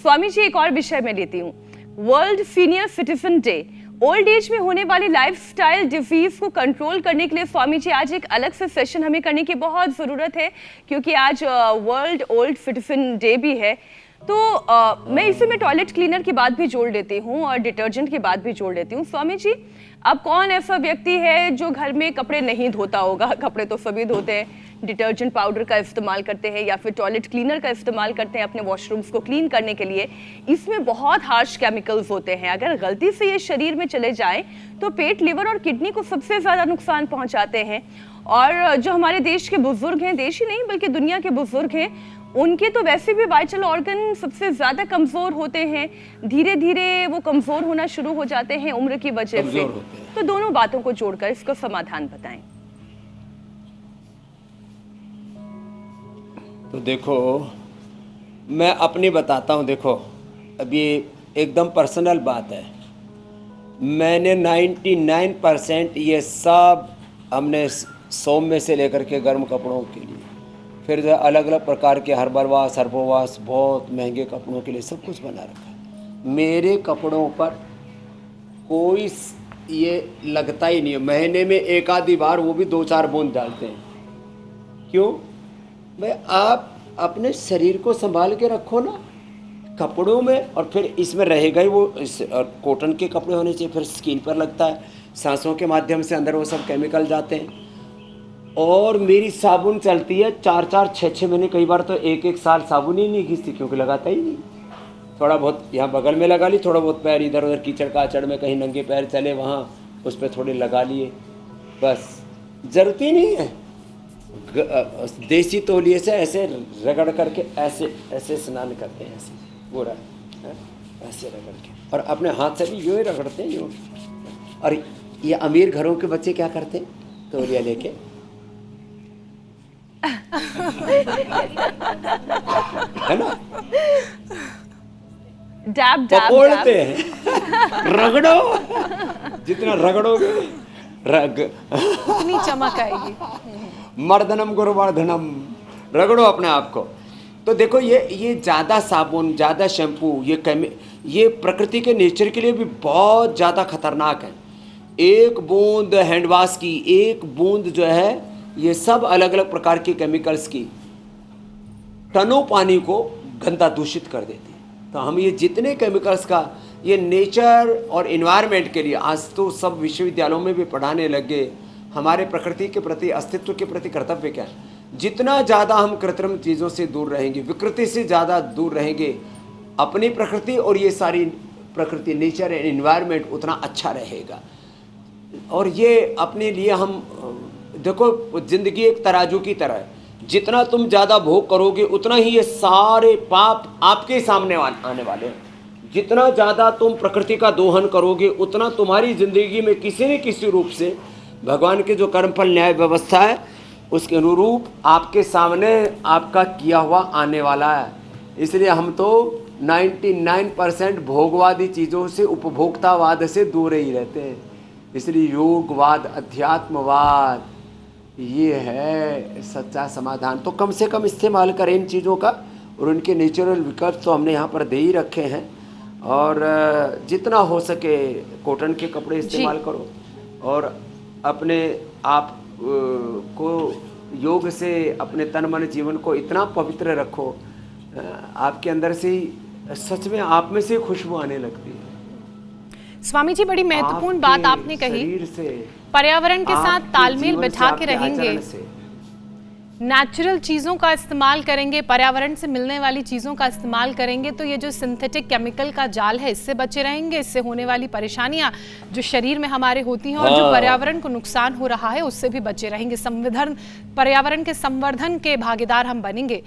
स्वामी जी, एक और विषय में लेती हूँ, world senior citizen day. Old age में होने वाली लाइफस्टाइल डिजीज को कंट्रोल करने के लिए स्वामी जी आज एक अलग से सेशन हमें करने की बहुत ज़रूरत है, क्योंकि आज वर्ल्ड ओल्ड सिटीजन डे भी है। तो मैं इसी में टॉयलेट क्लीनर की बात भी जोड़ लेती हूँ और डिटर्जेंट की बात भी जोड़ लेती हूँ। स्वामी जी, अब कौन ऐसा व्यक्ति है जो घर में कपड़े नहीं धोता होगा? कपड़े तो सभी धोते हैं, डिटर्जेंट पाउडर का इस्तेमाल करते हैं या फिर टॉयलेट क्लीनर का इस्तेमाल करते हैं अपने वॉशरूम्स को क्लीन करने के लिए। इसमें बहुत हार्श केमिकल्स होते हैं, अगर गलती से ये शरीर में चले जाएं तो पेट, लिवर और किडनी को सबसे ज़्यादा नुकसान पहुंचाते हैं। और जो हमारे देश के बुजुर्ग हैं, देश ही नहीं बल्कि दुनिया के बुजुर्ग हैं, उनके तो वैसे भी वाइटल ऑर्गन सबसे ज़्यादा कमज़ोर होते हैं, धीरे धीरे वो कमज़ोर होना शुरू हो जाते हैं उम्र की वजह से। तो दोनों बातों को जोड़कर इसका समाधान बताएं। तो देखो, मैं अपनी बताता हूँ। देखो, अभी एकदम पर्सनल बात है। मैंने 99% ये सब हमने सोम में से लेकर के गर्म कपड़ों के लिए, फिर जो अलग अलग प्रकार के हर्बल वाश, सर्पोवाश, बहुत महंगे कपड़ों के लिए सब कुछ बना रखा है। मेरे कपड़ों पर कोई ये लगता ही नहीं है। महीने में एक आधी बार, वो भी 2-4 बूंद डालते हैं। क्यों भाई? आप अपने शरीर को संभाल के रखो ना कपड़ों में। और फिर इसमें रहेगा ही वो कॉटन के कपड़े होने चाहिए, फिर स्किन पर लगता है, सांसों के माध्यम से अंदर वो सब केमिकल जाते हैं। और मेरी साबुन चलती है 4-4, 6-6 महीने, कई बार तो 1-1 साल साबुन ही नहीं घिसती, क्योंकि लगाता ही नहीं। थोड़ा बहुत यहाँ बगल में लगा ली, थोड़ा बहुत पैर इधर उधर कीचड़ काचड़ में कहीं नंगे पैर चले वहाँ उस पर थोड़े लगा लिए, बस। ज़रूरत ही नहीं है। देसी तौलिए से ऐसे रगड़ करके ऐसे ऐसे स्नान करते हैं, ऐसे पूरा ऐसे रगड़ के, और अपने हाथ से भी यूँ ही रगड़ते हैं, यूँ। और ये अमीर घरों के बच्चे क्या करते हैं? तौलिया लेके है ना, डैब पकोड़ते हैं। रगड़ो, जितना रगड़ोगे इतनी चमक आएगी। मर्दनम गुरुवर्धनम, रगड़ो अपने आप को। तो देखो, ये ज़्यादा साबुन, ज़्यादा शैम्पू, ये प्रकृति के नेचर के लिए भी बहुत ज़्यादा खतरनाक है। एक बूंद हैंड वॉश की, एक बूंद जो है, ये सब अलग अलग प्रकार के केमिकल्स की टनों पानी को गंदा दूषित कर देती है। तो हम ये जितने केमिकल्स का ये नेचर और एनवायरनमेंट के लिए आज तो सब विश्वविद्यालयों में भी पढ़ाने लगे। हमारे प्रकृति के प्रति, अस्तित्व के प्रति कर्तव्य क्या है? जितना ज़्यादा हम कृत्रिम चीज़ों से दूर रहेंगे, विकृति से ज़्यादा दूर रहेंगे, अपनी प्रकृति और ये सारी प्रकृति, नेचर एंड एनवायरनमेंट उतना अच्छा रहेगा। और ये अपने लिए हम देखो, जिंदगी एक तराजू की तरह है। जितना तुम ज़्यादा भोग करोगे उतना ही ये सारे पाप आपके सामने आने वाले हैं। जितना ज़्यादा तुम प्रकृति का दोहन करोगे उतना तुम्हारी ज़िंदगी में किसी न किसी रूप से भगवान के जो कर्मफल न्याय व्यवस्था है उसके अनुरूप आपके सामने आपका किया हुआ आने वाला है। इसलिए हम तो 99% भोगवादी चीज़ों से, उपभोक्तावाद से दूर ही रहते हैं। इसलिए योगवाद, अध्यात्मवाद, ये है सच्चा समाधान। तो कम से कम इस्तेमाल करें इन चीज़ों का, और उनके नेचुरल विकल्प तो हमने यहाँ पर दे ही रखे हैं। और जितना हो सके कॉटन के कपड़े इस्तेमाल करो, और अपने आप को योग से अपने तन मन जीवन को इतना पवित्र रखो, आपके अंदर से ही सच में आप में से खुशबू आने लगती है। स्वामी जी, बड़ी महत्वपूर्ण बात आपने कही। पर्यावरण के साथ तालमेल बिठा के रहेंगे, नेचुरल चीज़ों का इस्तेमाल करेंगे, पर्यावरण से मिलने वाली चीज़ों का इस्तेमाल करेंगे, तो ये जो सिंथेटिक केमिकल का जाल है इससे बचे रहेंगे। इससे होने वाली परेशानियां जो शरीर में हमारे होती हैं और जो पर्यावरण को नुकसान हो रहा है उससे भी बचे रहेंगे। पर्यावरण के संवर्धन के भागीदार हम बनेंगे।